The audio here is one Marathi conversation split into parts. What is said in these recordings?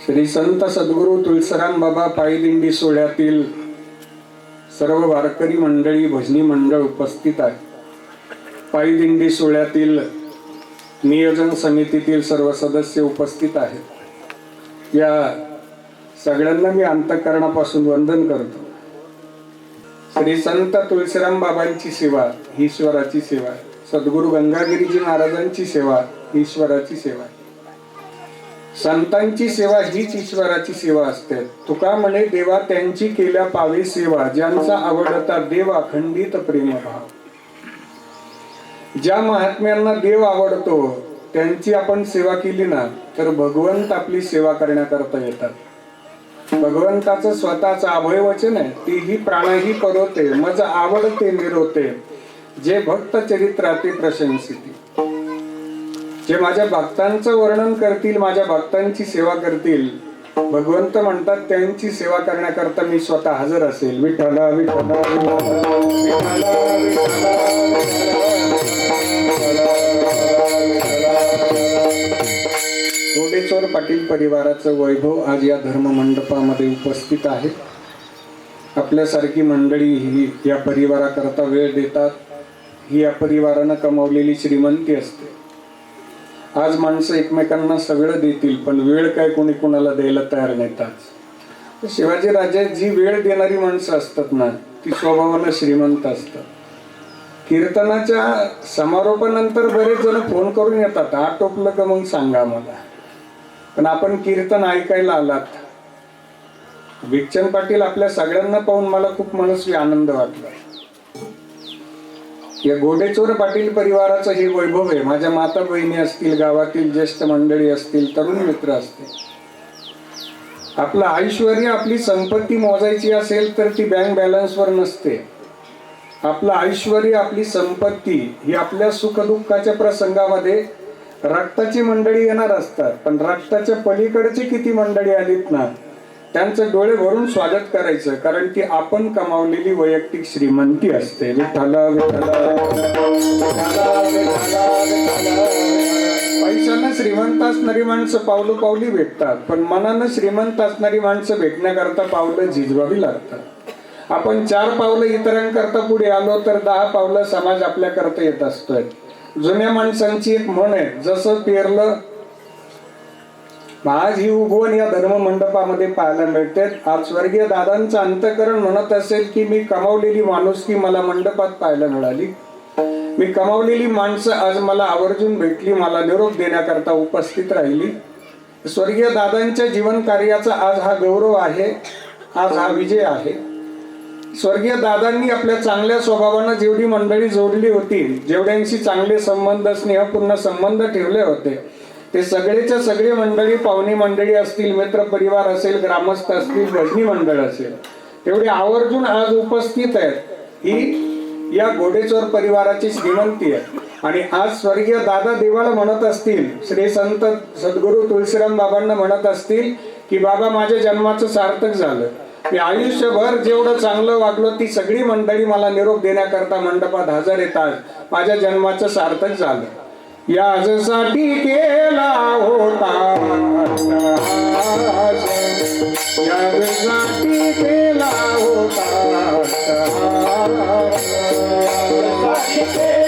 श्री संत सद्गुरु तुळशीराम बाबा पायदिंडी सोहळ्यातील सर्व वारकरी मंडळी, भजनी मंडळ उपस्थित आहे. पायदिंडी सोहळ्यातील नियोजन समितीतील सर्व सदस्य उपस्थित आहेत. या सगळ्यांना मी अंतःकरणापासून वंदन करतो. श्री संत तुळशीराम बाबांची सेवा ही ईश्वराची सेवा आहे. सद्गुरु गंगागिरीजी महाराजांची सेवा ही ईश्वराची सेवा आहे. संतांची सेवा हीच ईश्वराची सेवा असते. तुका म्हणे देवा त्यांची केल्या पावे सेवा, ज्यांचा आवडता देव अखंडित प्रेम भाव. ज्या महात्म्यांना देव आवडतो त्यांची आपण सेवा केली ना तर भगवंत आपली सेवा करण्याकरता येतात. भगवंताचं स्वतःचं अभय वचन आहे, तीही प्राणही परोते मज आवडते निरोते, जे भक्त चरित्राती प्रशंसिती. जे माझ्या भक्तांचं वर्णन करतील, माझ्या भक्तांची सेवा करतील, भगवंत म्हणतात त्यांची सेवा करण्याकरता मी स्वतः हजर असेल. विठ्ठला विठ्ठला गोडेचोर पाटील परिवाराचं वैभव आज या धर्म मंडपामध्ये उपस्थित आहे. आपल्यासारखी मंडळी ही या परिवाराकरता वेळ देतात. ही या परिवारानं कमावलेली श्रीमंती असते. आज माणसं एकमेकांना सगळं देतील पण वेळ काय कोणी कोणाला द्यायला तयार नाहीत. शिवाजी राजे जी वेळ देणारी माणसं असतात ना ती स्वभावानं श्रीमंत असतात. कीर्तनाच्या समारोपानंतर बरेच जण फोन करून येतात, आटोपलं का मग सांगा मला. पण आपण कीर्तन ऐकायला आलात. विठ्ठल पाटील आपल्या सगळ्यांना पाहून मला खूप मनस्वी आनंद वाटला. या गोडेचोर पाटील परिवाराचं हे वैभव आहे. माझ्या माता बहिणी असतील, गावातील ज्येष्ठ मंडळी असतील, तरुण मित्र असतील. आपलं ऐश्वर्य, आपली संपत्ती मोजायची असेल तर ती बँक बॅलन्सवर नसते. आपलं ऐश्वर्य, आपली संपत्ती ही आपल्या सुखदुःखाच्या प्रसंगामध्ये रक्ताची मंडळी येणार असतात, पण रक्ताच्या पलीकडची किती मंडळी आलीत ना त्यांचं डोळे भरून स्वागत करायचं, कारण ती आपण कमावलेली वैयक्तिक श्रीमंती असते. विठ्ठला पैशानं श्रीमंत असणारी माणसं पावलोपावली भेटतात, पण मनानं श्रीमंत असणारी माणसं भेटण्याकरता पावलं झिजवावी लागतात. आपण 4 पावलं इतरांकरता पुढे आलो तर 10 पावलं समाज आपल्याकरता येत असतोय. जुन्या माणसांची एक म्हण आहे, जसं पेरलं. आज ही उगवण या धर्म मंडपामध्ये पाहायला मिळते. आज स्वर्गीय दादांचं अंतःकरण म्हणत असेल की मी कमावलेली माणुसकी मला मंडपात पाहायला मिळाली. मी कमावलेली माणसं आज मला आवर्जून भेटली, मला निरोप देण्याकरता उपस्थित राहिली. स्वर्गीय दादांच्या जीवन कार्याचा आज हा गौरव आहे, आज हा विजय आहे. स्वर्गीय दादांनी आपल्या चांगल्या स्वभावानं जेवढी मंडळी जोडली होती, जेवढ्यांशी चांगले संबंध, स्नेहपूर्ण संबंध ठेवले होते, ते सगळेच्या सगळे मंडळी, पाहुणी मंडळी असतील, मित्र परिवार असेल, ग्रामस्थ असतील, भजनी मंडळ असेल, तेवढे आवर्जून आज उपस्थित आहेत. ही या गोडेचोर परिवाराची श्रीमंती आहे. आणि आज स्वर्गीय दादा देवाला म्हणत असतील, श्री संत सद्गुरु तुळशीराम बाबांना म्हणत असतील की बाबा माझ्या जन्माचं सार्थक झालं. मी आयुष्यभर जेवढं चांगलं वागलो ती सगळी मंडळी मला निरोप देण्याकरता मंडपात हजर येतात. माझ्या जन्माचं सार्थक झालं. यासाठी केला होता, यासाठी केला होता, यासाठी केला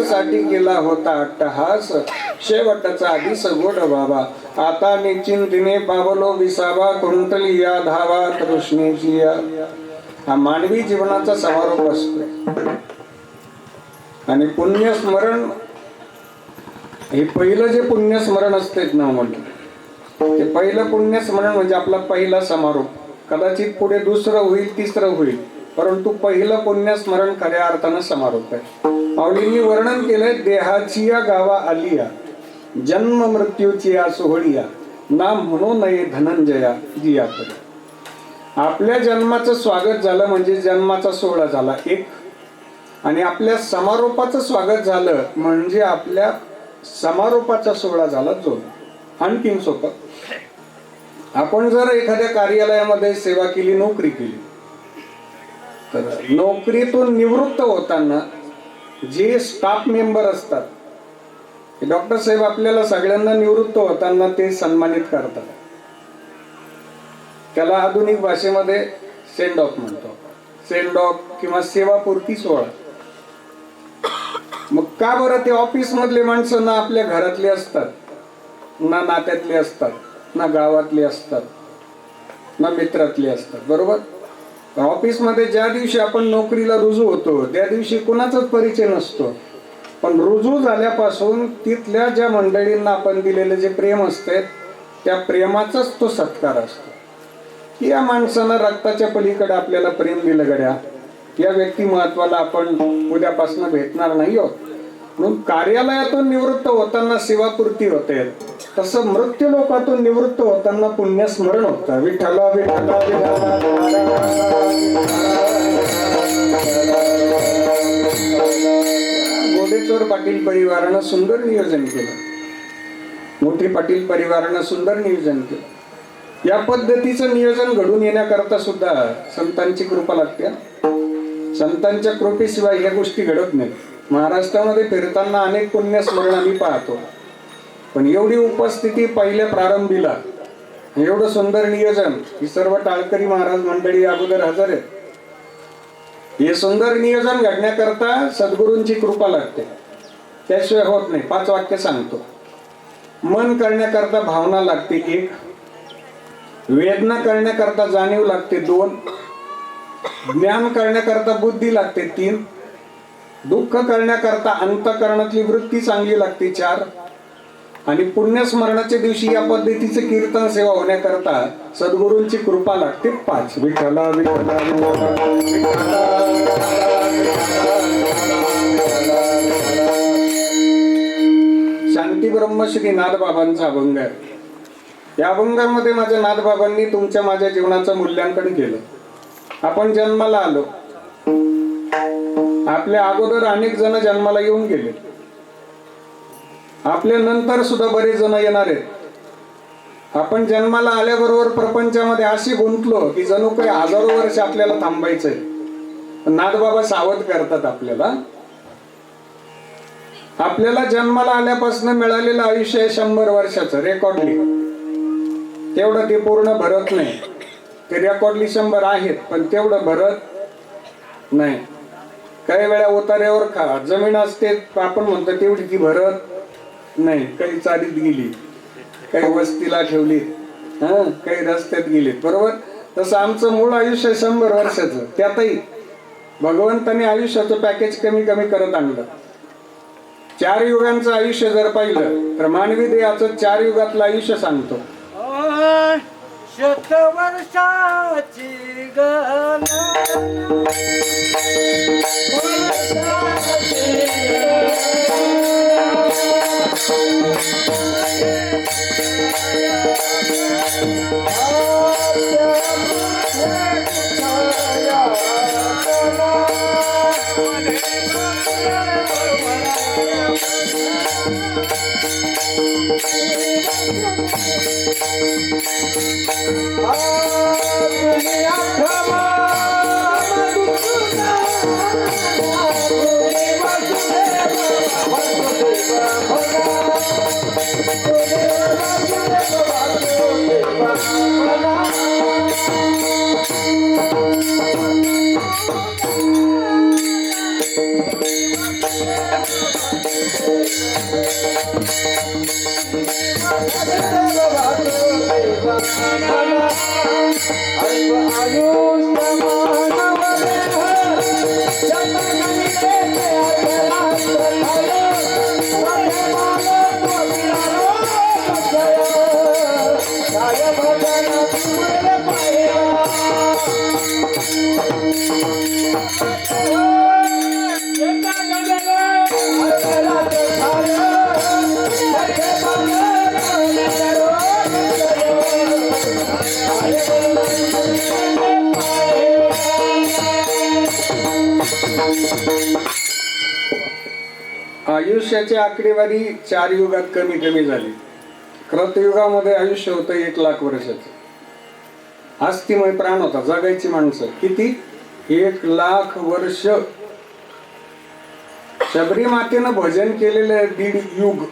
साठी केला होता अट्टहास, शेवटचा दिस गोड बाबा. आता निश्चिंतीने पावलो विसावा, कुंटली या धावा तृष्णेची या. हा मानवी जीवनाचा समारोप असतो. आणि पुण्यस्मरण हे पहिलं जे पुण्यस्मरण असते ना म्हटलं, ते पहिलं पुण्यस्मरण म्हणजे आपला पहिला समारोप. कदाचित पुढे दुसरं होईल, तिसरं होईल, परंतु पहिलं पुण्यस्मरण खऱ्या अर्थानं समारोप आहे. माऊलींनी वर्णन केलंय, देहाची या गावा आलिया, जन्म मृत्यूची या सोहळिया, ना म्हणू नये धनंजया जियाकडे. आपल्या जन्माचं स्वागत झालं म्हणजे जन्माचा सोहळा झाला एक, आणि आपल्या समारोपाचं स्वागत झालं म्हणजे आपल्या समारोपाचा सोहळा झाला दोन. आणखीन सोपं, आपण जर एखाद्या कार्यालयामध्ये सेवा केली, नोकरी केली, तर नोकरीतून निवृत्त होताना जे स्टाफ मेंबर असतात, डॉक्टर साहेब आपल्याला सगळ्यांना निवृत्त होताना ते सन्मानित करतात. त्याला आधुनिक भाषेमध्ये सेंड ऑफ म्हणतो. सेंड ऑफ किंवा सेवापूर्ती सोहळा. मग का बरं? ते ऑफिस मधले माणसं ना आपल्या घरातले असतात, ना नात्यातले असतात, ना गावातले असतात, ना मित्रातले असतात. बरोबर? ऑफिस मध्ये ज्या दिवशी आपण नोकरीला रुजू होतो त्या दिवशी कुणाचाच परिचय नसतो, पण रुजू झाल्यापासून तिथल्या ज्या मंडळींना आपण दिलेले जे प्रेम असते त्या प्रेमाचाच तो सत्कार असतो. की या माणसानं रक्ताच्या पलीकडे आपल्याला प्रेम दिलं गड्या, या व्यक्तिमत्वाला आपण उद्यापासून भेटणार नाही आहोत. म्हणून कार्यालयातून निवृत्त होताना सेवापूर्ती होते, तसं मृत्यू लोकातून निवृत्त होताना पुण्यस्मरण होतं. विठ्ठला विठ्ठला गोडेचोर पाटील परिवारानं सुंदर नियोजन केलं, मोठी पाटील परिवारानं सुंदर नियोजन केलं. या पद्धतीचं नियोजन घडून येण्याकरता सुद्धा संतांची कृपा लागते. संतांच्या कृपेशिवाय या गोष्टी घडत नाही. महाराष्ट्रामध्ये फिरताना अनेक पुण्यस्मरण आम्ही पाहतो, पण एवढी उपस्थिती पहिल्या प्रारंभीला, एवढं सुंदर नियोजन, ही सर्व टाळकरी महाराज मंडळी अगोदर हजर आहेत. हे सुंदर नियोजन घडण्याकरता सद्गुरूंची कृपा लागते, त्याशिवाय होत नाही. 5 वाक्य सांगतो. मन करण्याकरता भावना लागते 1, वेदना करण्याकरता जाणीव लागते 2, ज्ञान करण्याकरता बुद्धी लागते 3, दुःख करण्याकरता अंतःकरणातली वृत्ती चांगली लागते 4, आणि पुण्यस्मरणाच्या दिवशी या पद्धतीचे कीर्तन सेवा होण्याकरता सद्गुरूंची कृपा लागते 5. विठ्ठला विठ्ठला विठ्ठला. शांती ब्रह्मश्री नाथबाबांचा अभंग आहे. या अभंगामध्ये माझ्या नाथबाबांनी तुमच्या माझ्या जीवनाचं मूल्यांकन केलं. आपण जन्माला आलो, आपल्या अगोदर अनेक जण जन्माला येऊन गेले, आपल्या नंतर सुद्धा बरेच जण येणार आहेत. आपण जन्माला आल्याबरोबर प्रपंचामध्ये अशी गुंतलो की जणू काही हजारो वर्ष आपल्याला थांबायचंय. नाथबाबा सावध करतात आपल्याला. आपल्याला जन्माला आल्यापासून मिळालेलं आयुष्य आहे 100 वर्षाचं रेकॉर्डली. तेवढं ते पूर्ण भरत नाही. ते रेकॉर्डली 100 आहेत, पण तेवढं भरत नाही. काही वेळा उतार्यावर जमीन असते, आपण म्हणतो तेवढी ती भरत नाही. काही चालीत गेली, काही वस्तीला ठेवली, काही रस्त्यात गेली. बरोबर? तसं आमचं मूळ आयुष्य 100 वर्षाचं. त्यातही भगवंताने आयुष्याचं पॅकेज कमी कमी करत आणलं. 4 युगांचं आयुष्य जर पाहिलं तर मानवी देहाचं 4 युगातलं आयुष्य सांगतो. 100 वर्षाची आयुष्याची आकडेवारी 4 युगात कमी कमी झाली. कृतयुगामध्ये आयुष्य होतं 1,00,000 वर्षाचं. अस्थिमय प्राण होता, जगायची माणसं किती? 1,00,000 वर्ष. शबरी मातेनं भजन केलेलं आहे, 1.5 युग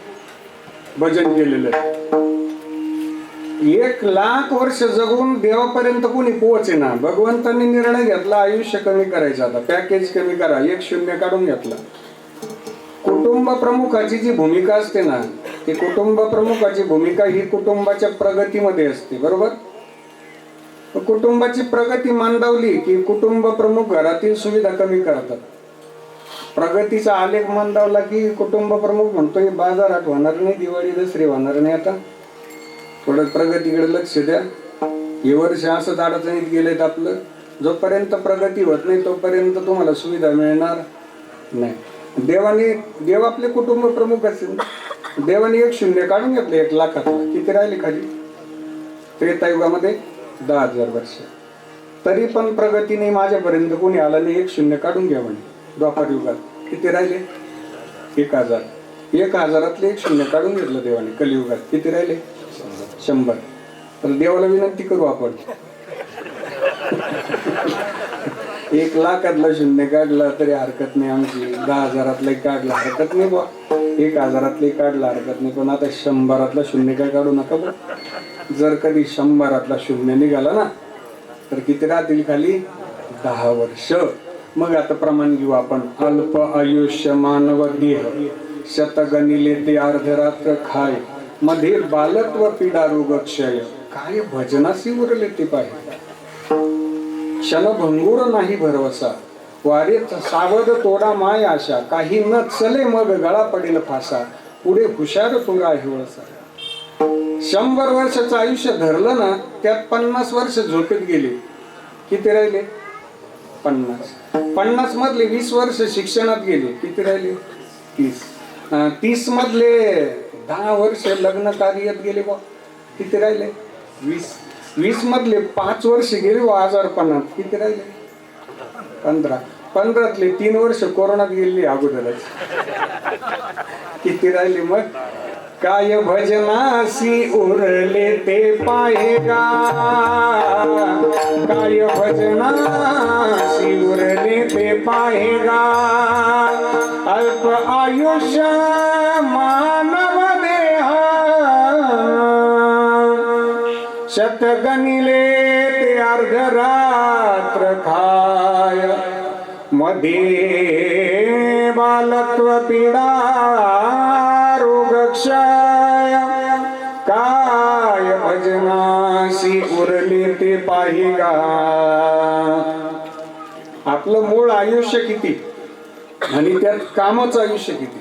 भजन केलेलं आहे. 1,00,000 वर्ष जगून देवापर्यंत कोणी पोहोचेना. भगवंतांनी निर्णय घेतला आयुष्य कमी करायचं, आता पॅकेज कमी करा, 1 शून्य काढून घेतला. कुटुंब प्रमुखाची जी भूमिका असते ना, ती कुटुंब प्रमुखाची भूमिका ही कुटुंबाच्या प्रगतीमध्ये असते, बरोबर? कुटुंबाची प्रगती मंदावली की कुटुंब प्रमुख घरातील सुविधा कमी करतात. प्रगतीचा आलेख मंदावला की कुटुंब प्रमुख म्हणतोय बाजारात होणार नाही, दिवाळी दसरी होणार नाही, आता थोडं प्रगतीकडे लक्ष द्या. हे वर्ष असंच अडचणीत गेलेत आपलं. जोपर्यंत प्रगती होत नाही तोपर्यंत तुम्हाला सुविधा मिळणार नाही. देव आपले कुटुंब प्रमुख असेल. देवाने 1 शून्य काढून घेतले 1,00,000. किती राहिले खाली? त्रेतायुगामध्ये 10,000 वर्ष. तरी पण प्रगती नाही, माझ्यापर्यंत कोणी आला नाही, 1 शून्य काढून घ्या म्हणे. द्वापार युगात किती राहिले? 1,000. 1,000तले 1 शून्य काढून घेतलं देवाने. कलियुगात किती राहिले? 100. तर देवाला विनंती करू आपण, 1,00,000तला शून्य काढला तरी हरकत नाही आमची. 10,000तला काढला हरकत नाही बा, 1,000तला काढला हरकत नाही, पण आता 100तला शून्य काय काढू नका बा. जर कधी 100तला शून्य निघाला ना तर किती राहतील खाली? 10 वर्ष. मग आता प्रमाण घेऊ आपण. अल्प आयुष्य मानव देह, शतगणिले ते अर्धरात्र खाय, मध्ये बालत्व पीडा रोग क्षय, काय भजनासी उरले ते पाहिजे. क्षणभंगुर नाही भरवसा, वारेत सावध तोडा माय आशा, काही न चले मग गळा पडेल फासा, पुढे हुशार तोडा हिवळसा. 100 वर्षाचं आयुष्य धरलं ना, त्यात 50 वर्ष झोपेत गेले. किती राहिले? 50. 50 मधले 20 वर्ष शिक्षणात गेले. किती राहिले? 30. 30 मधले 10 वर्ष लग्न कार्यात गेले बा. किती राहिले? 20. 20 मधले 5 वर्ष गेले व आजारपणात. किती राहिले? 15. 15तले 3 वर्ष कोरोनात गेली अगोदरच. किती राहिले मग? काय भजनासी उरले ते पाहेगा, काय भजनासी उरले ते पाहेगा, अल्प आयुष्य मानव देहा, शतगणिले ते अर्धरात्र खाय, मध्ये बालत्व पीडा रोग क्षय, काय भजनासी उरले ते पाहिगा. आपलं मूळ आयुष्य किती आणि त्यात कामाचं आयुष्य किती?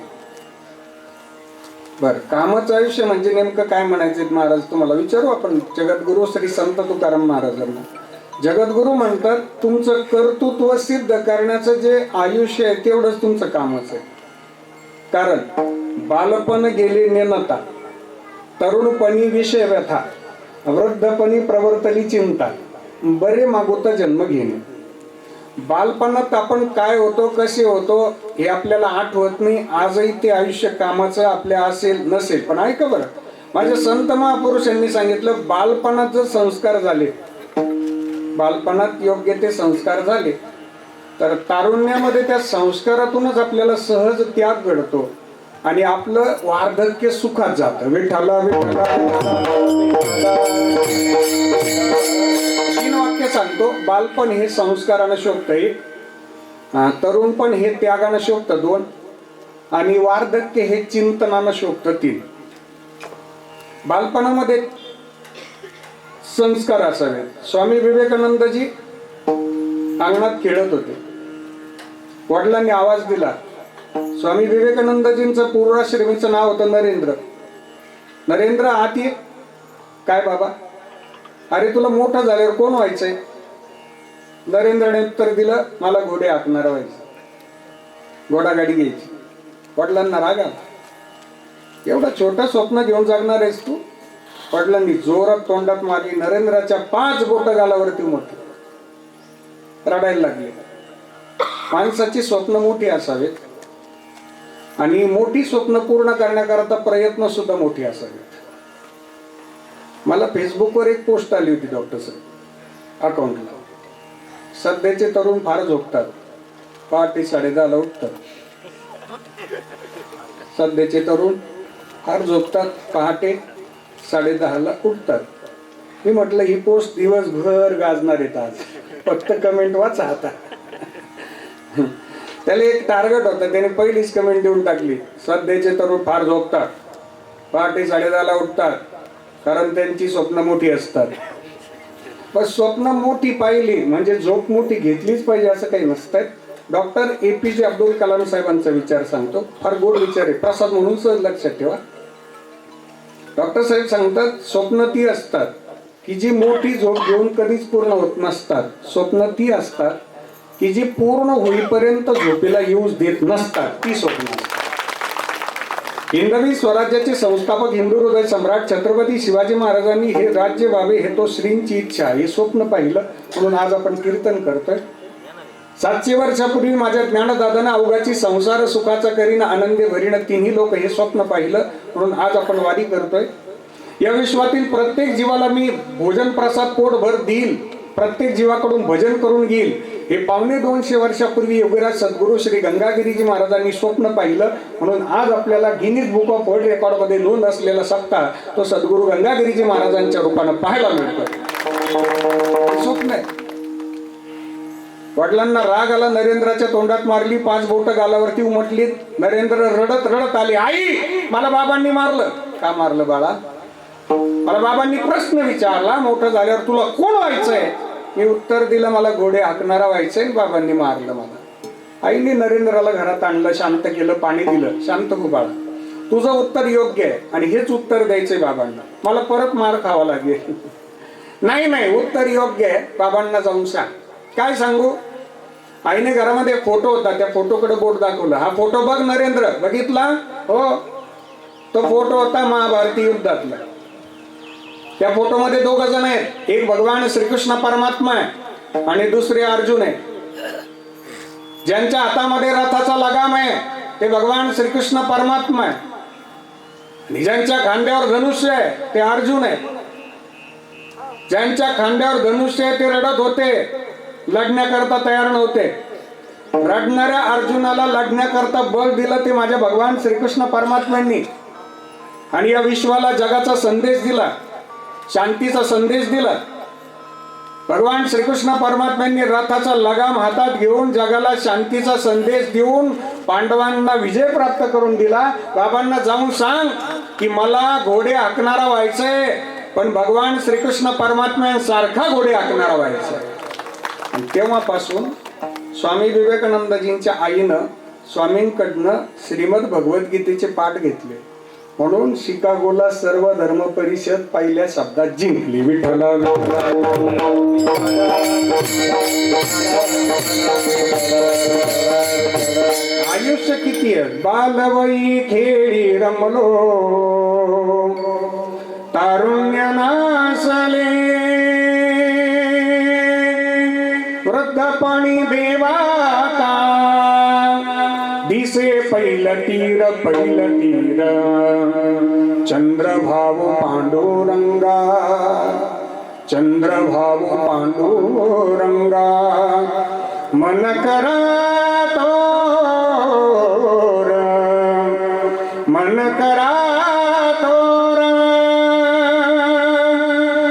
बर, कामाचं आयुष्य म्हणजे नेमकं काय म्हणायचे महाराज तुम्हाला विचारू आपण. जगद्गुरु श्री संत तुकाराम महाराजांना जगद्गुरु म्हणतात, तुमचं कर्तृत्व सिद्ध करण्याचं जे आयुष्य आहे तेवढंच तुमचं कामच आहे. कारण बालपण गेले नेनता, तरुणपणी विषय व्यथा, वृद्धपणी प्रवर्तली चिंता, बरे मागोता जन्म घेणे. बालपणात आपण काय होतो, कसे होतो हे आपल्याला आठवत नाही. आजही ते आयुष्य कामाचं आपल्या असेल नसेल, पण ऐका बरं, माझ्या संत महापुरुषांनी सांगितलं, बालपणात जर संस्कार झाले, बालपणात योग्य ते संस्कार झाले तर तारुण्यामध्ये त्या संस्कारातूनच आपल्याला सहज त्याग घडतो आणि आपलं वार्धक्य सुखात जातं. विठ्ठला विठ्ठला. 3 वाक्य सांगतो. बालपण हे संस्कारानं शोभतं 1, तरुणपण हे त्यागानं शोभतं 2, आणि वार्धक्य हे चिंतनानं शोभतं 3. बालपणामध्ये संस्कार असावे. स्वामी विवेकानंदजी अंगणात खेळत होते. वडिलांनी आवाज दिला. स्वामी विवेकानंदजींचं पूर्वाश्रमीचं नाव होतं नरेंद्र. नरेंद्र आत ये. काय बाबा? अरे तुला मोठं झाल्यावर कोण व्हायचंय? नरेंद्रने उत्तर दिलं, मला घोडे हाकणार व्हायचं, घोडागाडी घ्यायची. वडिलांना राग आला. एवढं छोटं स्वप्न घेऊन जगणार आहेस तू? वडिलांनी जोरात तोंडात मारली. नरेंद्राच्या 5 बोट गालावरती उमटली. रडायला लागले. माणसाची स्वप्न मोठी असावीत आणि मोठी स्वप्न पूर्ण करण्याकरता प्रयत्न सुद्धा मोठी असावेत. मला फेसबुकवर एक पोस्ट आली होती डॉक्टर साहेब अकाउंटला. सध्याचे तरुण फार झोपतात, पहाटे 10:30ला उठतात. सध्याचे तरुण फार झोपतात, पहाटे 10:30ला उठतात. मी म्हटलं ही पोस्ट दिवसभर गाजणार आहेत आज, फक्त कमेंट वाचा आता. त्याला एक टार्गेट होतं, त्याने पहिलीच कमेंट देऊन टाकली, सध्याचे तरुण फार झोपतात, पहाटे 10:30ला उठतात, कारण त्यांची स्वप्न मोठी असतात. पण स्वप्न मोठी पाहिली म्हणजे झोप मोठी घेतलीच पाहिजे असं काही नसतंय. डॉक्टर APJ अब्दुल कलाम साहेबांचा विचार सांगतो, फार गोड विचार आहे, प्रसाद म्हणून सहज लक्षात ठेवा. डॉक्टर साहेब सांगतात, स्वप्न ती असतात की जी मोठी झोप घेऊन कधीच पूर्ण होत नसतात. स्वप्न ती असतात की जी पूर्ण होईपर्यंत झोपेला येऊच देत नसतात, ती स्वप्न असतात. हिंदवी स्वराज्याचे संस्थापक हिंदू हृदय सम्राट छत्रपती शिवाजी महाराजांनी हे राज्य व्हावे हे तो श्रींची इच्छा, हे स्वप्न पाहिलं म्हणून आज आपण कीर्तन करतोय. 700 वर्षापूर्वी माझ्या ज्ञानदादानं अवघाची संसार सुखाचा करीन आनंदे भरीन, 3 लोक हे स्वप्न पाहिलं म्हणून आज आपण वारी करतोय. या विश्वातील प्रत्येक जीवाला मी भोजन प्रसाद पोटभर देईल, प्रत्येक जीवाकडून भजन करून घेईल, हे 250 वर्षापूर्वी योगीराज सद्गुरू श्री गंगागिरीजी महाराजांनी स्वप्न पाहिलं म्हणून आज आपल्याला Guinness book of world record मध्ये नोंद असलेला सप्ताह तो सद्गुरू गंगागिरीजी महाराजांच्या रूपानं पाहायला मिळतो. स्वप्न आहे. वडिलांना राग आला, नरेंद्राच्या तोंडात मारली, 5 बोट गालावरती उमटली. नरेंद्र रडत रडत आले, आई मला बाबांनी मारलं. का मारलं बाळा? मला बाबांनी प्रश्न विचारला, मोठं झाल्यावर तुला कोण व्हायचंय? मी उत्तर दिलं, मला घोडे हाकणारा व्हायचंय. बाबांनी मारलं मला. आईने नरेंद्राला घरात आणलं, शांत केलं, पाणी दिलं. शांत हो बाळा, तुझं उत्तर योग्य आहे आणि हेच उत्तर द्यायचंय बाबांना. मला परत मार खावा लागेल. नाही उत्तर योग्य आहे, बाबांना जाऊन सांग. काय सांगू? आईने घरामध्ये फोटो होता, त्या फोटोकडे बोट दाखवलं. हा फोटो बघ नरेंद्र. बघितला? हो. तो फोटो होता महाभारती युद्धातला. त्या फोटोमध्ये 2 जण आहेत, एक भगवान श्रीकृष्ण परमात्मा आहे आणि दुसरे अर्जुन आहे. ज्यांच्या हातामध्ये रथाचा लगाम आहे ते भगवान श्रीकृष्ण परमात्मा आहे आणि ज्यांच्या खांद्यावर धनुष्य आहे ते अर्जुन आहे. ज्यांच्या खांद्यावर धनुष्य आहे ते रडत होते, लढण्याकरता तयार नव्हते. रडणाऱ्या अर्जुनाला लढण्याकरता बळ दिलं ते माझ्या भगवान श्रीकृष्ण परमात्म्यांनी आणि या विश्वाला जगाचा संदेश दिला, शांतीचा संदेश दिला. भगवान श्रीकृष्ण परमात्म्यांनी रथाचा लगाम हातात घेऊन जगाला शांतीचा संदेश देऊन पांडवांना विजय प्राप्त करून दिला. बाबांना जाऊन सांग की मला घोडे हाकणारा व्हायचंय, पण भगवान श्रीकृष्ण परमात्म्यांसारखा घोडे हाकणारा व्हायचंय. तेव्हापासून स्वामी विवेकानंदजींच्या आईनं स्वामींकडनं श्रीमद भगवद्गीतेचे पाठ घेतले म्हणून शिकागोला सर्व धर्म परिषद पहिल्या शब्दात जिंकली. विठ्ठला आयुष्य किती आहे? बालवयी खेळी रमलो, तारुण्य नासले, वृद्धपणी देवाता, दिसे पैल तीर चंद्रभाव पांडुरंगा, चंद्रभाव पांडुरंगा, मन करा तोर, मन करा तोर,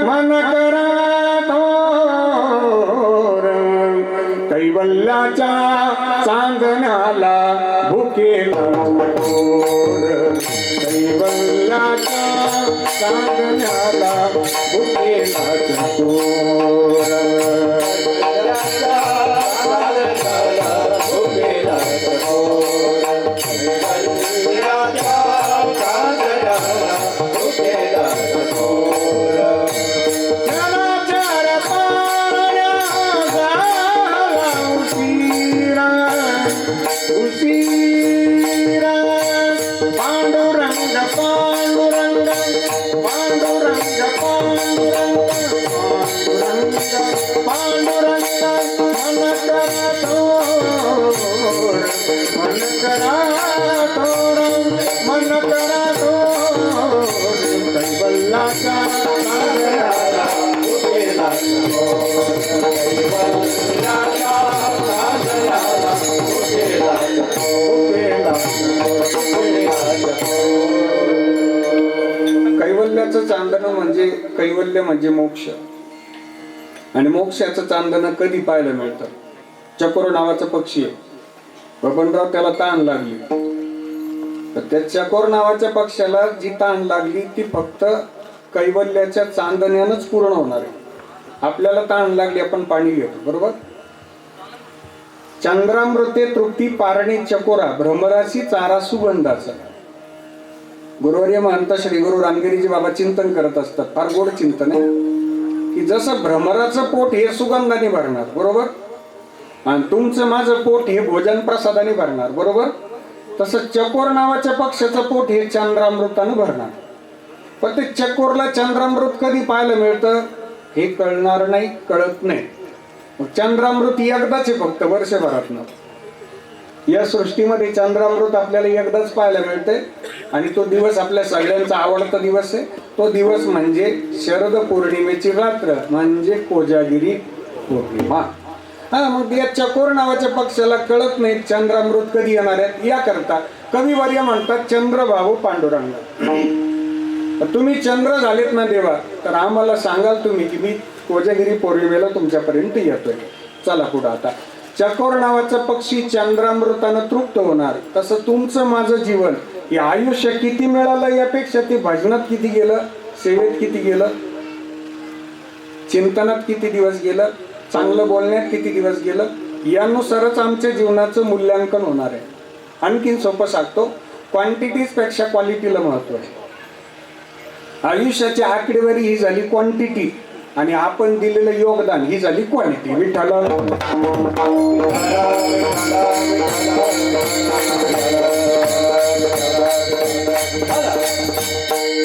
मन करा तोर, कैवल्याच्या चांदण्याला भुकेला चांदण्याला भुकेला चकोर भुकेला चकोर चांदण्याला भुकेला चकोर जनाचार पारण्या झाला उशिरा उशिरा पांडुरंग पांडुरंग पांडुरंग पांडुरंग पांडुरंग पांडुरंग मन करा थोर मन करा थोर कैवल्याच्या चांदण्याला भुकेला चकोर कैवल्याच्या चांदण्याला भुकेला कैवल्याचं चांदणं म्हणजे कैवल्य म्हणजे मोक्ष. आणि मोक्षाचं चांदणं कधी पाहायला मिळतं? चकोर नावाचा पक्षी आहे. बबनराव त्याला ताण लागली, तर त्या चकोर नावाच्या पक्षाला जी ताण लागली ती फक्त कैवल्याच्या चांदण्यानंच पूर्ण होणार आहे. आपल्याला ताण लागली, आपण पाणी घेतो बरोबर. चंद्रामृते तृप्ती पारणे चकोरा भ्रमराशी चारा सुगंधाचा. गुरुवर्य महंत श्री गुरु रामगिरीजी बाबा चिंतन करत असतात, फार गोड चिंतन आहे की जसं भ्रमराचं पोट हे सुगंधाने भरणार बरोबर, आणि तुमचं माझं पोट हे भोजन प्रसादाने भरणार बरोबर, तसं चकोर नावाच्या पक्षाचं पोट हे चंद्रामृतानं भरणार. पण ते चकोरला चंद्रामृत कधी पाहायला मिळतं हे कळणार नाही, कळत नाही. चंद्रामृत एकदाच आहे फक्त वर्षभरातनं. या सृष्टीमध्ये चंद्रामृत आपल्याला एकदाच पाहायला मिळते, आणि तो दिवस आपल्या सगळ्यांचा आवडता दिवस आहे. तो दिवस म्हणजे शरद पौर्णिमेची रात्र, म्हणजे कोजागिरी पौर्णिमा. मग या चकोर नावाच्या पक्षाला कळत नाही चंद्रामृत कधी येणार आहे. याकरता कविवर्य म्हणतात चंद्रभाऊ पांडुरंग. तुम्ही चंद्र झालेत ना देवा, तर आम्हाला सांगाल तुम्ही की मी कोजागिरी पौर्णिमेला तुमच्यापर्यंत येतोय. चला पुढे आता. चकोर नावाचा पक्षी चंद्रामृतानं तृप्त होणार, तसं तुमचं माझं जीवन हे आयुष्य किती मिळालं यापेक्षा ते भजनात किती गेलं, सेवेत किती गेलं, चिंतनात किती दिवस गेलं, चांगलं बोलण्यात किती दिवस गेलं, यानुसारच आमच्या जीवनाचं मूल्यांकन होणार आहे. आणखीन सोपं सांगतो, क्वांटिटीज पेक्षा क्वालिटीला महत्व आहे. आयुष्याची आकडेवारी ही झाली क्वांटिटी, आणि आपण दिलेलं योगदान ही झाली क्वालिटी. विठ्ठला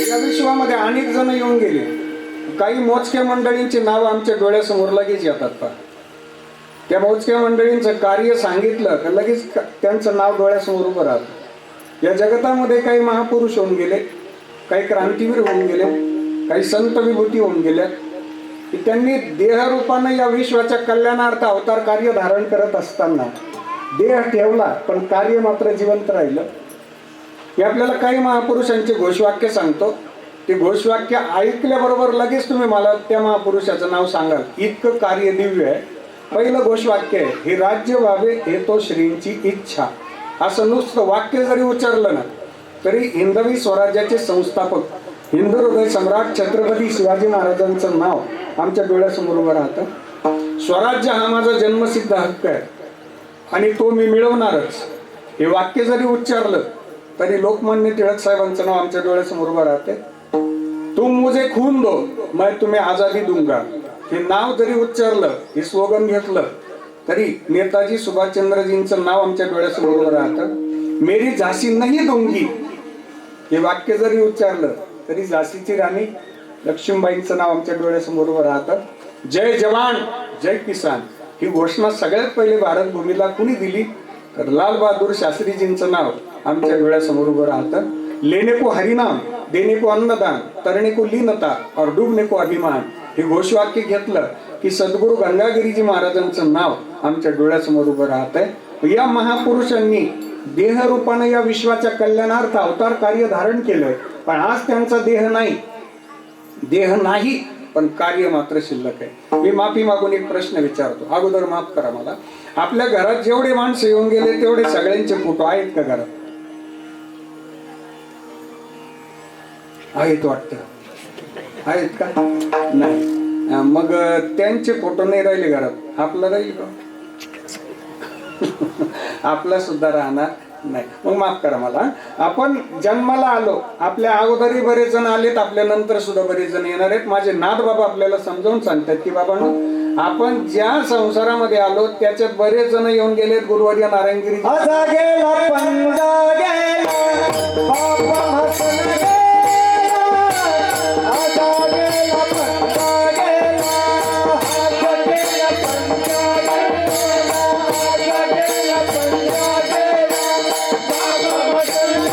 या विश्वामध्ये अनेक जण येऊन गेले. काही मोजक्या मंडळींची नाव आमच्या डोळ्यासमोर लगेच येतात. पहा, त्या मोजक्या मंडळींचं कार्य सांगितलं तर लगेच त्यांचं नाव डोळ्यासमोर उभं राहतं. या जगतामध्ये काही महापुरुष होऊन गेले, काही क्रांतीवीर होऊन गेले, काही संत विभूती होऊन गेल्या की त्यांनी देहरूपानं या विश्वाच्या कल्याणार्थ अवतार कार्य धारण करत असताना देह ठेवला पण कार्य मात्र जिवंत राहिलं. हे आपल्याला काही महापुरुषांचे घोषवाक्य सांगतो. ते घोषवाक्य ऐकल्याबरोबर लगेच तुम्ही मला त्या महापुरुषाचं नाव सांगाल, इतकं कार्य दिव्य आहे. पहिलं घोषवाक्य आहे, हे राज्य व्हावे हे तो श्रींची इच्छा. असं नुसतं वाक्य जरी उच्चारलं ना तरी हिंदवी स्वराज्याचे संस्थापक हिंदू हृदय सम्राट छत्रपती शिवाजी महाराजांचं नाव आमच्या डोळ्यासमोर उभं राहतं. स्वराज्य हा माझा जन्मसिद्ध हक्क आहे आणि तो मी मिळवणारच. हे वाक्य जरी उच्चारलं तरी लोकमान्य टिळक साहेबांचं नाव आमच्या डोळ्यासमोर उभं राहते. तुम मुझे खून दो मैं तुम्हें आजादी दूंगा. हे नाव जरी उच्चारलं, हे स्लोगन घेतलं तरी नेताजी सुभाषचंद्रजींचं नाव आमच्या डोळ्यासमोर उभं राहतं. मेरी झाशी नहीं दूंगी हे वाक्य जरी उच्चारलं तरी झाशीची राणी लक्ष्मीबाईंचं नाव आमच्या डोळ्यासमोर उभं राहतं. जय जवान जय किसान ही घोषणा सगळ्यात पहिले भारत भूमीला कुणी दिली तर लाल बहादूर शास्त्रीजींचं नाव आमच्या डोळ्यासमोर उभं राहतं. लेने को हरिनाम देने को अन्नदान तरणे को लीनता और डूबने को अभिमान हे घोषवाक्य घेतलं की सद्गुरू गंगागिरीजी महाराजांचं नाव आमच्या डोळ्यासमोर उभं राहतंय. या महापुरुषांनी देहरूपानं या विश्वाच्या कल्याणार्थ अवतार कार्य धारण केलंय, पण आज त्यांचा देह नाही पण कार्य मात्र शिल्लक आहे. मी माफी मागून एक प्रश्न विचारतो, अगोदर माफ करा मला. आपल्या घरात जेवढे माणसं येऊन गेले तेवढे सगळ्यांचे फोटो आहेत का घरात? आहेत वाटतं. आहेत का? नाही. मग त्यांचे फोटो नाही राहिले घरात, आपलं राहील का? आपला सुद्धा राहणार नाही. मग माफ करा मला. आपण जन्माला आलो, आपल्या अगोदरही बरेच जण आलेत, आपल्या नंतर सुद्धा बरेच जण येणार आहेत. माझे नाथ बाबा आपल्याला समजावून सांगतात की बाबांनो, आपण ज्या संसारामध्ये आलो त्याच्यात बरेच जण येऊन गेलेत. गुरुवर्य नारायणगिरी असा गेला पंगा गेला बाबा हसन गेला असा गेला पंगा गेला असा गेला पंगा गेला असा गेला पंगा गेला बाबा हसन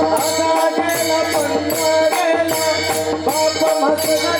असा गेला पंगा गेला बाबा हसन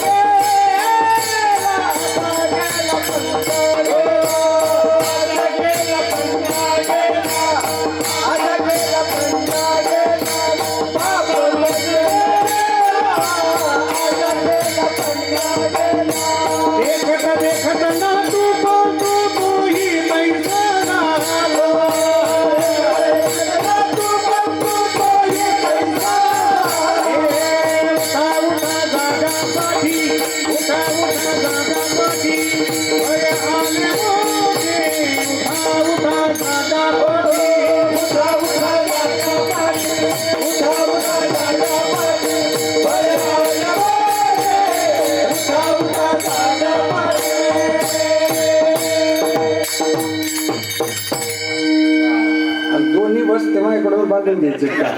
दोन्ही बसते माझ्याकडून बांधून घ्यायचे का?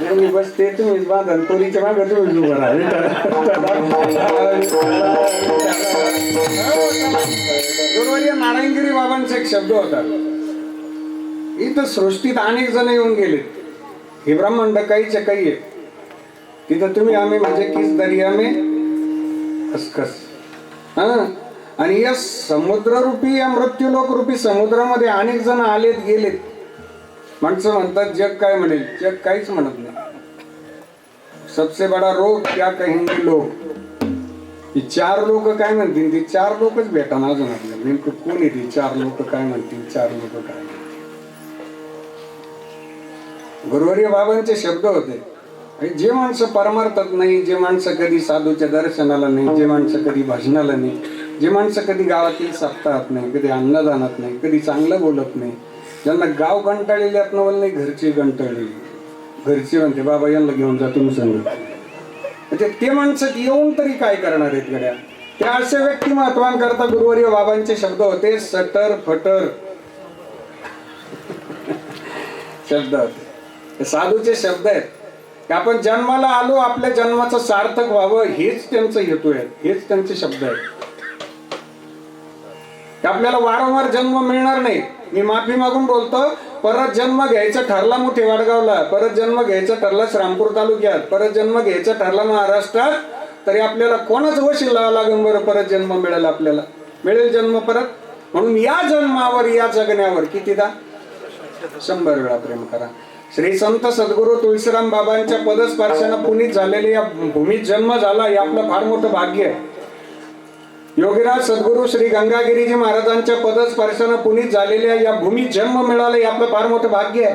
दोन्ही बसते तुम्हीच बांधन, पोरीच्या मागे तुम्हीच उभं गुरुवर्य नारायणगिरी बाबांचा एक शब्द होता. इथं सृष्टीत अनेक जण येऊन गेलेत. हे ब्रह्मांड काहीच्या काही आहे. तिथं तुम्ही आम्ही म्हणजे किस दर्या में खसखस. आणि या समुद्ररूपी, या मृत्यूलोक रूपी समुद्रामध्ये अनेक जण आलेत गेलेत. माणसं म्हणतात जग काय म्हणेल, जग काहीच म्हणत नाही. सबसे बडा रोग क्या कहेंगे लोग. ही चार लोक काय म्हणतील, ती चार लोकच भेटा ना अजून आपल्याला. नेमकं कोण येते चार लोक काय म्हणतील, चार लोक काय म्हणतील. गुरुवर्य बाबांचे शब्द होते. जे माणसं परमार्थात नाही, जे माणसं कधी साधूच्या दर्शनाला नाही, जे माणसं कधी भजनाला नाही, जे माणसं कधी गावातील सप्ताहात नाही, कधी अन्नदानात नाही, कधी चांगलं बोलत नाही, ज्यांना गाव कंटाळलेले आत्मवल नाही, घरची कंटाळलेली. घरची म्हणते बाबा यांना घेऊन जा तुम्ही सांगत. म्हणजे ते माणसं येऊन तरी काय करणार आहेत गड्या. त्या अशा व्यक्तिमत्वांकरता गुरुवर्य बाबांचे शब्द होते. सटर फटर शब्द होते. हे साधूचे शब्द आहेत की आपण जन्माला आलो, आपल्या जन्माचं सार्थक व्हावं, हेच त्यांचं हेतू आहे, हेच त्यांचे शब्द आहेत. आपल्याला वारंवार जन्म मिळणार नाही. मी माफी मागून बोलतो. परत जन्म घ्यायचा ठरला मोठे वाडगावला, परत जन्म घ्यायचा ठरला श्रामपूर तालुक्यात, परत जन्म घ्यायचा ठरला महाराष्ट्रात, तरी आपल्याला कोणाच वशील लावा लागेल बरं परत जन्म मिळेल, आपल्याला मिळेल जन्म परत. म्हणून या जन्मावर, या जगण्यावर कितीदा 100 वेळा प्रेम करा. श्री संत सद्गुरू तुळशीराम बाबांच्या पदस्पर्शानं पुनीत झालेले या भूमीत जन्म झाला, हे आपलं फार मोठं भाग्य आहे. योगीराज सद्गुरू श्री गंगागिरीजी महाराजांच्या पदस्पर्शानं पुनीत झालेल्या या भूमीत जन्म मिळाला, हे आपलं फार मोठं भाग्य आहे.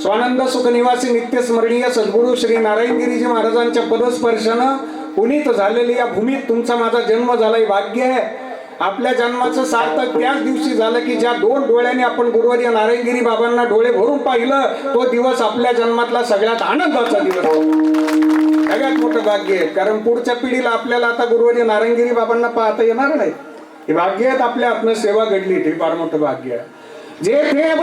स्वानंद सुख निवासी नित्य स्मरणीय सद्गुरू श्री नारायणगिरीजी महाराजांच्या पदस्पर्शानं पुनीत झालेल्या या भूमीत तुमचा माझा जन्म झाला, हे भाग्य आहे. आपल्या जन्माचं सार्थक त्याच दिवशी झालं की ज्या 2 डोळ्याने आपण गुरुवर्य नारायणगिरी बाबांना डोळे भरून पाहिलं, तो दिवस आपल्या जन्मातला सगळ्यात आनंदाचा दिवस, सगळ्यात मोठं भाग्य आहे. कारण पुढच्या पिढीला आपल्याला आता गुरुवर्य नारायणगिरी बाबांना पाहता येणार नाही. हे भाग्य आहेत. आपल्या हातनं सेवा घडली, ते फार मोठं भाग्य आहे. जेथे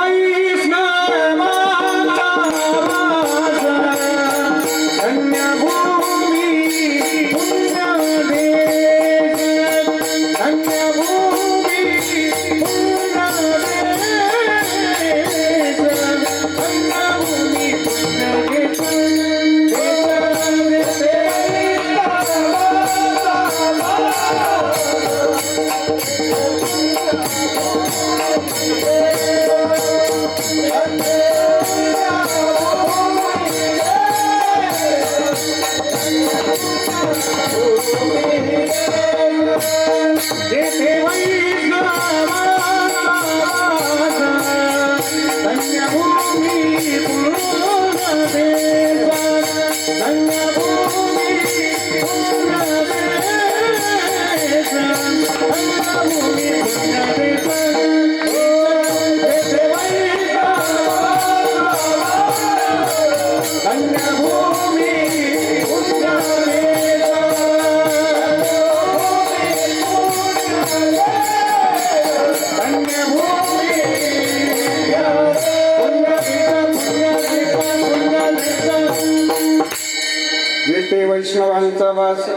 जेथे वैष्णवांचा वास,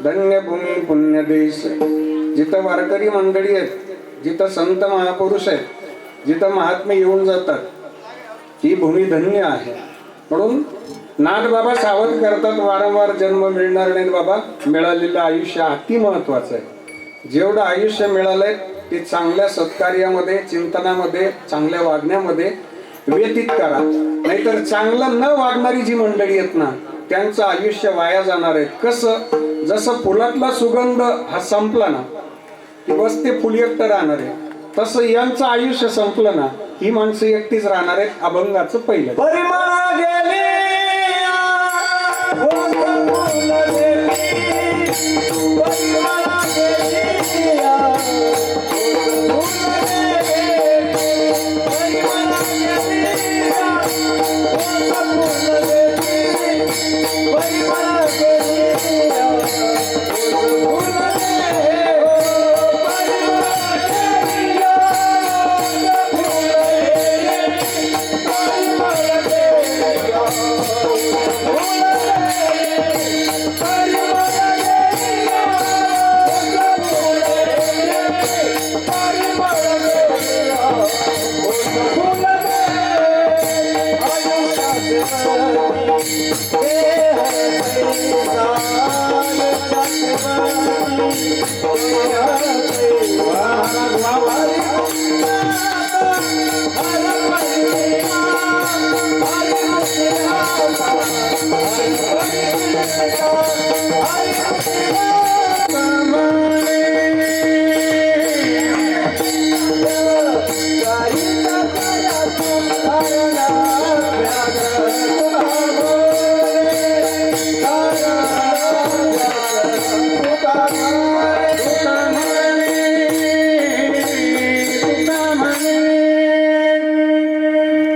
धन्य भूमी पुण्य देश. जिथं वारकरी मंडळी आहेत, जिथं संत महापुरुष आहेत, जिथं महात्मे येऊन जातात, ती भूमी धन्य आहे. म्हणून नाथ बाबा सावध करतात, वारंवार जन्म मिळणार नाही बाबा, मिळालेलं आयुष्य अति महत्वाचं आहे. जेवढं आयुष्य मिळालंय ते चांगल्या सत्कार्यामध्ये, चिंतनामध्ये, चांगल्या वागण्यामध्ये व्यतीत करा. नाहीतर चांगलं न वागणारी जी मंडळी आहेत ना, त्यांचं आयुष्य वाया जाणार आहे. कसं? जसं फुलातला सुगंध हा संपला ना की बस ते फुल एकटं राहणार आहे, तसं यांचं आयुष्य संपलं ना, ही माणसं एकटीच राहणार आहेत. अभंगाचं पहिलं परिमळ गेली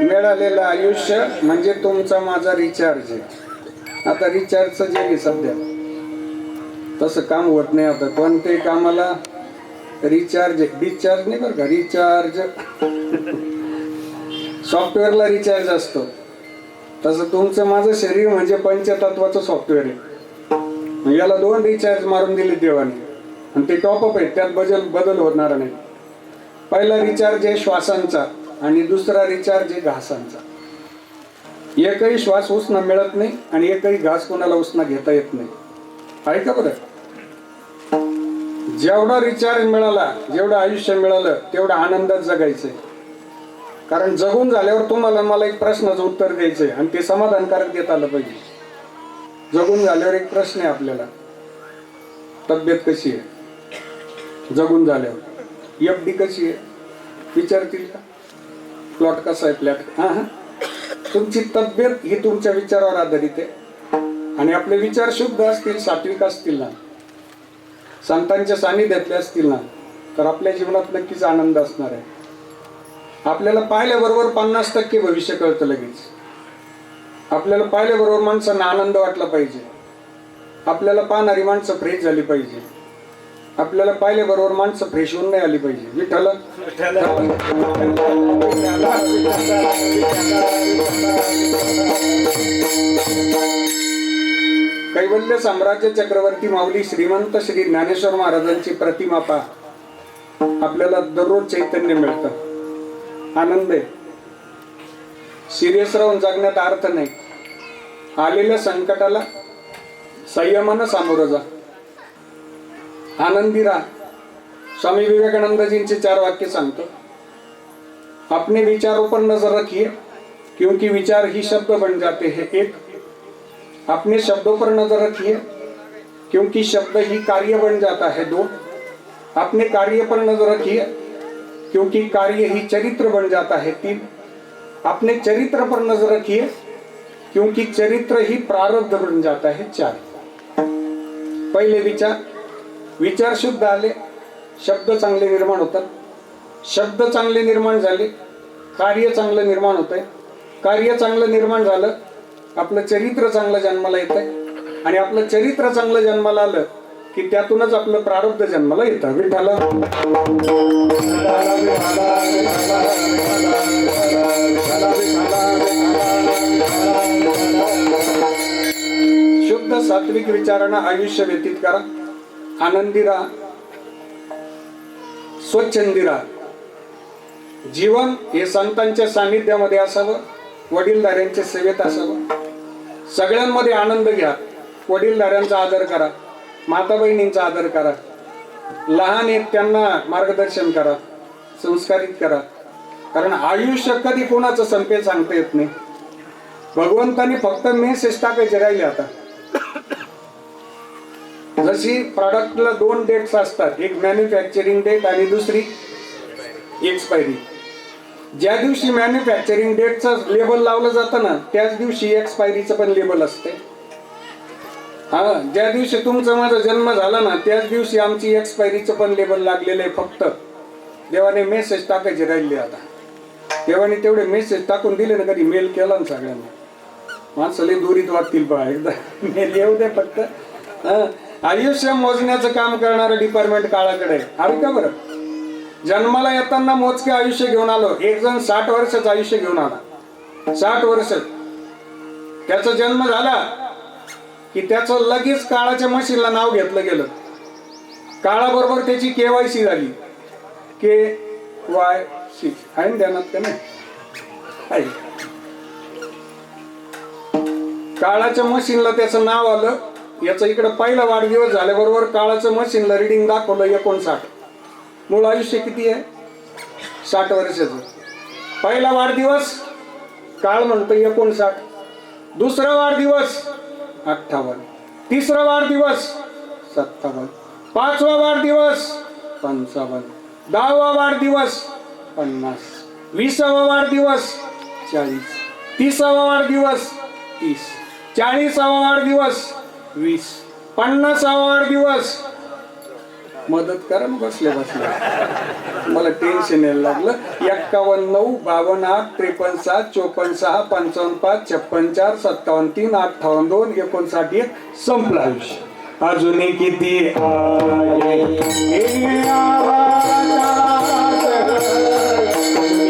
मिळालेलं आयुष्य म्हणजे तुमचा माझा रिचार्ज आहे. आता रिचार्जचं जे आहे सध्या तसं काम होत नाही. आता कोणत्याही कामाला रिचार्ज, डिस्चार्ज नाही बरं का, रिचार्ज. सॉफ्टवेअरला रिचार्ज असतो, तसं तुमचं माझं शरीर म्हणजे पंचतत्वाचं सॉफ्टवेअर आहे. याला 2 रिचार्ज मारून दिले देवाने आणि ते टॉपअप आहे, त्यात बदल होणार नाही. पहिला रिचार्ज आहे श्वासांचा आणि दुसरा रिचार्ज आहे घासांचा. एकही श्वास उसना मिळत नाही आणि एकही घास कोणाला उसना घेता येत नाही. आहे का बरं? जेवढा रिचार्ज मिळाला, जेवढं आयुष्य मिळालं, तेवढं आनंदात जगायचंय. कारण जगून झाल्यावर तुम्हाला मला एक प्रश्नाचं उत्तर द्यायचंय आणि ते समाधानकारक देता आलं पाहिजे. जगून झाल्यावर एक प्रश्न आहे आपल्याला, तब्येत कशी आहे? जगून झाल्यावर एफडी कशी आहे विचारतील का? प्लॉट कसा आहे फ्लॅट? तुमची तब्येत ही तुमच्या विचारावर आधारित आहे. आणि आपले विचार शुद्ध असतील, सात्विक असतील ना, संतांच्या सानिध्यातले असतील ना, तर आपल्या जीवनात नक्कीच आनंद असणार आहे. आपल्याला पाहिल्याबरोबर 50% भविष्य कळतं लगेच. आपल्याला पाहिल्याबरोबर माणसांना आनंद वाटला पाहिजे. आपल्याला पाहणारी माणसं फ्रेश झाली पाहिजे. आपल्याला पाहिल्याबरोबर माणसं फ्रेश होऊन नाही आली पाहिजे. विठ्ठल कैवल्य साम्राज्य चक्रवर्ती माऊली श्रीमंत श्री ज्ञानेश्वर महाराजांची प्रतिमा पहा. आपल्याला दररोज चैतन्य मिळतं, आनंद आहे. सिरियस राहून जगण्यात अर्थ नाही. आलेल्या संकटाला संयमानं सामोरं जा, आनंदी राहा. स्वामी विवेकानंदजींचे 4 वाक्य सांगतो. अपने विचारों पर नजर रखिए क्योंकि विचार ही शब्द बन जाते हैं. 1. अपने शब्दों पर नजर रखिए क्योंकि शब्द ही कार्य बन जाता है. 2. अपने कार्य पर नजर रखिए क्योंकि कार्य ही चरित्र बन जाता है. 3. अपने चरित्र पर नजर रखिए क्योंकि चरित्र ही प्रारब्ध बन जाता है. 4. पहिले विचार शुद्ध आले, शब्द चांगले निर्माण होतात. शब्द चांगले निर्माण झाले, कार्य चांगलं निर्माण होतंय. कार्य चांगलं निर्माण झालं, आपलं चरित्र चांगलं जन्माला येतंय. आणि आपलं चरित्र चांगलं जन्माला आलं की त्यातूनच आपलं प्रारब्ध जन्माला येतं. विठ्ठल सात्विक विचारानं आयुष्य व्यतीत करा, आनंदी राहा, स्वच्छंदी राहा. जीवन हे संतांच्या सानिध्यामध्ये असावं, वडीलधाऱ्यांच्या सेवेत असावं. सगळ्यांमध्ये आनंद घ्या. वडीलधाऱ्यांचा आदर करा, माता बहिणींचा आदर करा, लहान आहेत त्यांना मार्गदर्शन करा, संस्कारित करा. कारण आयुष्य कधी कोणाचं संपेल सांगता येत नाही. भगवंतानी फक्त मेसेज टाकायचे राहिले. आता जशी प्रॉडक्टला 2 डेट्स असतात, एक मॅन्युफॅक्चरिंग डेट आणि दुसरी एक्सपायरी. ज्या दिवशी मॅन्युफॅक्चरिंग डेटचं लेबल लावलं जातं ना, त्याच दिवशी एक्सपायरीचं पण लेबल असते. हा, ज्या दिवशी तुमचा माझा जन्म झाला ना, त्याच दिवशी आमची एक्सपायरीचं पण लेबल लागलेलं आहे. फक्त देवाने मेसेज टाकायचे राहिले. आता देवाने तेवढे मेसेज टाकून दिले ना, कधी मेल केला ना सगळ्यांना, माणसाला दुरीत वाटतील पहा. एकदा मेल येऊ दे फक्त. आयुष्य मोजण्याचं काम करणारं डिपार्टमेंट काळाकडे आहे. अरे का बरं, जन्माला येताना मोजके आयुष्य घेऊन आलो. एक जण 60 वर्षाचं आयुष्य घेऊन आला. 60 वर्ष त्याचा जन्म झाला की त्याचं लगेच काळाच्या मशीनला नाव घेतलं गेलं. काळाबरोबर त्याची KYC झाली. KYC आहे ना ध्यानात का नाही? काळाच्या मशीनला त्याचं नाव आलं. याचा इकडे पहिला वाढदिवस झाल्याबरोबर काळाचं मशीनला रिडिंग दाखवलं 59. मूळ आयुष्य किती आहे? 60 वर्षाचं. पहिला वाढदिवस काळ म्हणतो 59. दुसरा वाढदिवस 58. तिसरा वाढदिवस 57. पाचवा वाढदिवस 55. 10वा वाढदिवस 50. 20वा वाढदिवस 40. 30वा वाढदिवस 30. 40वा वाढदिवस 20. 50वा वाढदिवस. मदत करा ना बसल्या बसल्या, मला टेन्शन यायला लागलं. 51, 9, 52, 8, 53, 7, 54, 6, 55, 5, 56, 4, 57, 3, 58, 2, 59, 1. संपलं आयुष्य. अजून किती आहे हे आवाज,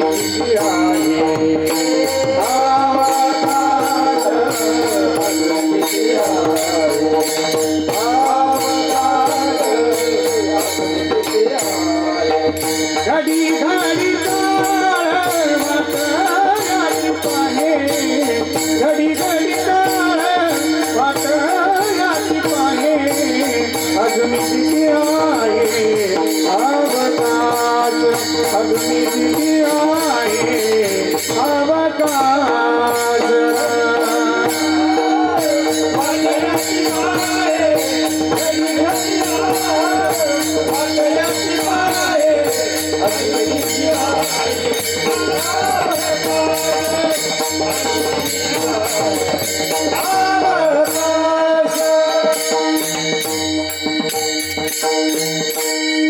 किती आहे आवाज, किती घडी घडी काळ वाटयाची पाहे, घडी घडी काळ वाटयाची पाहे. अजून किती आहे अवकाश, अजून किती आहे अवकाश.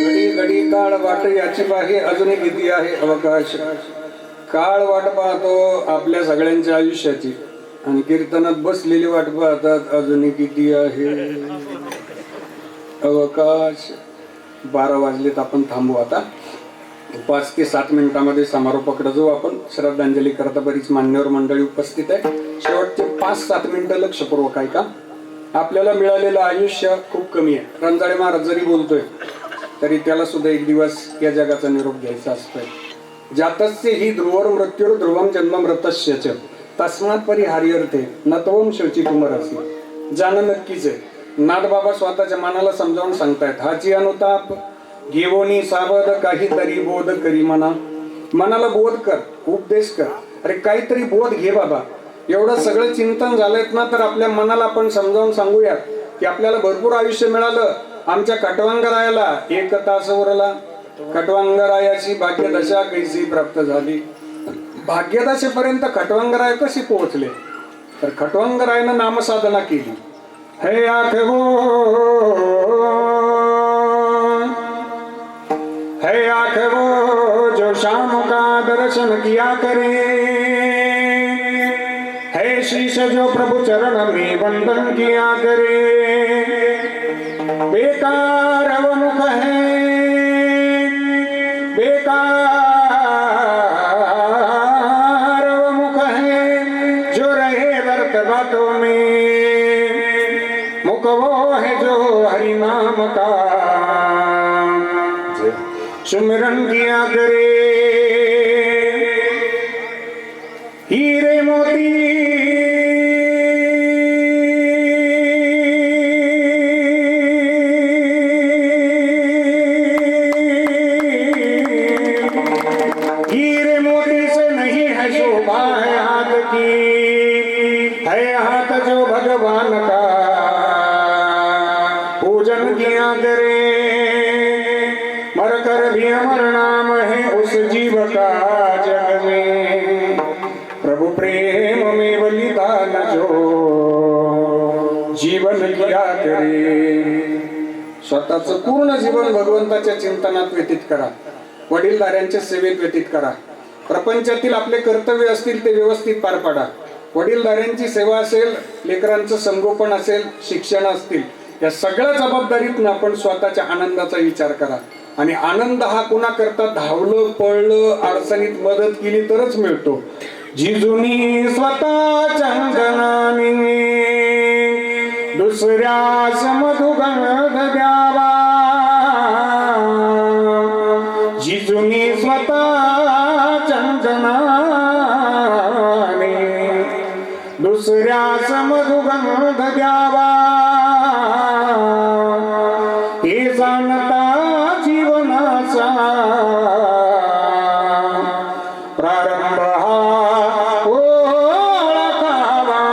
घडी घडी काळ वाट याची पाहे, अजूनही किती आहे अवकाश. काळ वाट पाहतो आपल्या सगळ्यांच्या आयुष्याची, आणि कीर्तनात बसलेली वाट पाहतात अजूनही किती आहे अवकाश. 12 वाजलेत, आपण थांबू आता. 5 ते 7 मिनिटांमध्ये समारोपाकडे जाऊ आपण. श्रद्धांजली करता बरीच मान्यवर मंडळी उपस्थित आहे. शेवटचे 5-7 मिनिटं लक्षपूर्वक ऐका. आपल्याला मिळालेलं आयुष्य खूप कमी आहे. रंजाळे महाराज जरी बोलतोय तरी त्याला सुद्धा एक दिवस या जगाचा निरोप घ्यायचा असतोय. जातस्य हि ध्रुवर मृत्यूर ध्रुवम जन्म मृतस्य च तस्मात् परिहार्यर्थे नत्वम शोची कुमरसी. जाणं नक्कीच आहे. नाथबाबा स्वतःच्या मनाला समजावून सांगतायत, हाची अनुताप घेवोनी सावध काहीतरी बोध करी म्हणा. मनाला बोध कर, उपदेश कर. अरे काहीतरी बोध घे बाबा. एवढं सगळं चिंतन झालंय ना, तर आपल्या मनाला आपण समजावून सांगूयात की आपल्याला भरपूर आयुष्य मिळालं. आमच्या खटवांगरायाला 1 तास उरला. खटवांगरायाची भाग्यदशा कैसी प्राप्त झाली. भाग्यदशेपर्यंत खटवांगराय कशी पोहोचले, तर खटवांगरायनं नामसाधना केली. हे आठवो, है आठवो जो शाम का दर्शन किया करे, है शीश जो प्रभु चरण में वंदन किया करे. बेकार अवमुख है, बेकार अवमुख है जो रहे व्यर्थ बातों में. मुख हरि नाम का, सुमिरन किया करे हीरे मोती जो भगवान का पूजन किया करे, मर कर भी अमर नाम है उस जीव का जग में, प्रभु प्रेम में बलिदान जो जीवन किया करे. स्वतःच पूर्ण जीवन भगवंताच्या चिंतनात व्यतीत करा, वडीलधाऱ्यांच्या सेवेत व्यतीत करा, प्रपंचातील आपले कर्तव्य असतील ते व्यवस्थित पार पाडा. वडीलधाऱ्यांची सेवा असेल, लेकरांचं संगोपन असेल, शिक्षण असतील, या सगळ्या जबाबदारीतून आपण स्वतःच्या आनंदाचा विचार करा. आणि आनंद हा कुणा करता धावलं पळलं अडचणीत मदत केली तरच मिळतो. जिजुनी स्वतः चंदनाने दुसऱ्यास मधुगंध द्यावा, जिजुनी स्वतः चंदनाने दुसऱ्यास मधुगंध द्यावा, हे जाणता जीवनाचा प्रारंभ हा ओळखावा.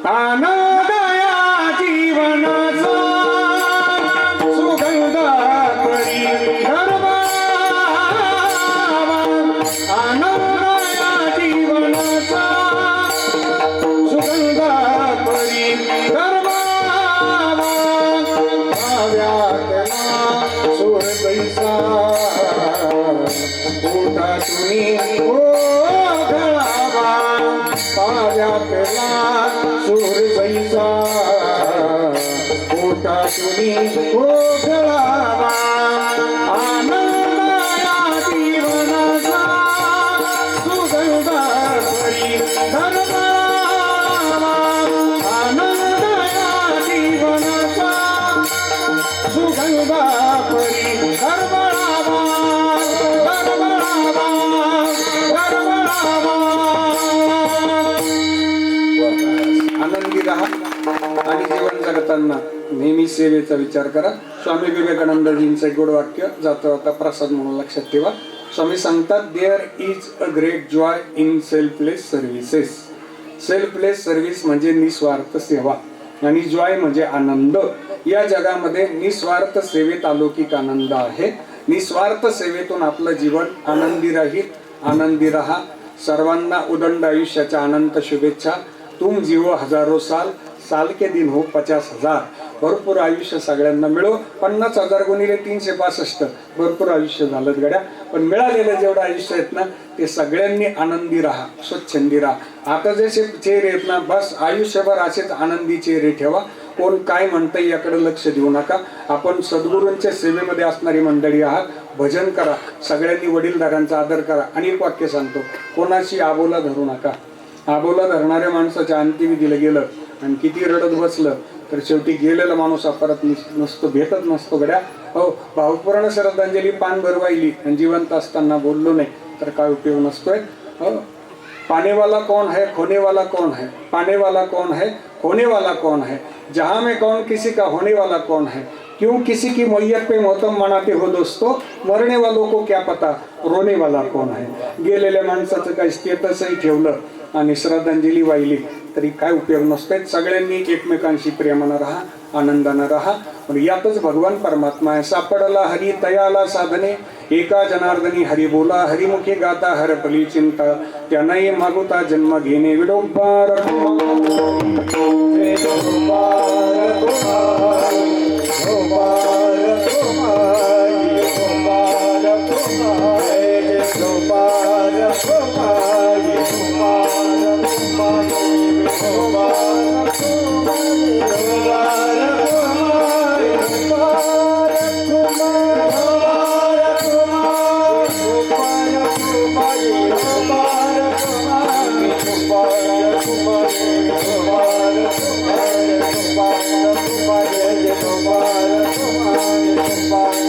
आनंदया जीवनाचा सुगंध परी धर्मावा, आनंदया जीवनाचा सुगंध परी धर्मावा, भाव्यातला सूर पैसा पोटातून ओघळावा, भाव्यातला सूर पैसा पोटातून ओघळावा, आनंदया जीवनाचा सुगंध परी धर्मावा, आनंदया जीवनाचा सुगंध परी धर्मावा, धर्मावा, धर्मावा. आनंदी राहा आणि जीवन जगताना नेहमी सेवेचा विचार करा. स्वामी विवेकानंदजींचं एक गोड वाक्य जाता जाता प्रसाद म्हणून लक्षात ठेवा. स्वामी सांगतात, there is a great joy in selfless services. Selfless service म्हणजे निस्वार्थ सेवा आणि जॉय म्हणजे आनंद. या जगामध्ये निस्वार्थ सेवेत अलौकिक आनंद आहे. निस्वार्थ सेवेतून आपलं जीवन आनंदी राहील. आनंदी रहा. सर्वांना उदंड आयुष्याच्या अनंत शुभेच्छा. तुम जीवो हजारो साल, साल के दिन हो 50,000. भरपूर आयुष्य सगळ्यांना मिळो. 50,000 गुणिले 365 भरपूर आयुष्य झालं गड्या. पण मिळालेलं जेवढं आयुष्य आहेत ना ते सगळ्यांनी आनंदी राहा, स्वच्छंदी राहा. आता जसे चेहरे आहेत ना, बस आयुष्यभर असेच आनंदी चेहरे ठेवा. कोण काय म्हणतंय याकडे लक्ष देऊ नका. आपण सद्गुरूंच्या सेवेमध्ये असणारी मंडळी आहात. भजन करा, सगळ्यांनी वडीलधाऱ्यांचा आदर करा. आणि एक वाक्य सांगतो, कोणाशी आबोला धरू नका. आबोला धरणाऱ्या माणसाच्या अंत्यविधीला गेलं आणि किती रडत बसलं तर शेवटी गेलेला माणूस परत नसतो, भेटत नसतो गड्या. हो, भावपूर्ण श्रद्धांजली पान भरवायली आणि जिवंत असताना बोललो नाही तर काय उपयोग नसतोय. हो, पाने वाला कौन है, खोने वाला कौन है, पाने वाला कौन है, खोने वाला कौन है, जहां में कौन किसी का होने वाला कौन है, क्यों किसी की मैयत पे मोहतम मनाते हो दोस्तों, मरने वालों को क्या पता रोने वाला कौन है. गेलेल्या माणसाचं काही स्टेटसही ठेवलं आणि श्रद्धांजली वाहिली तरी काय उपयोग नसतोय. सगळ्यांनी एकमेकांशी प्रेमानं राहा, आनंदानं राहा. पण यातच भगवान परमात्मा आहे. सापडला हरी तयाला साधने, एका जनार्दनी हरी बोला, हरिमुखे गाता हरपली चिंता, त्यांनाही मागुता जन्म घेणे विडोंबार. Bye. बाई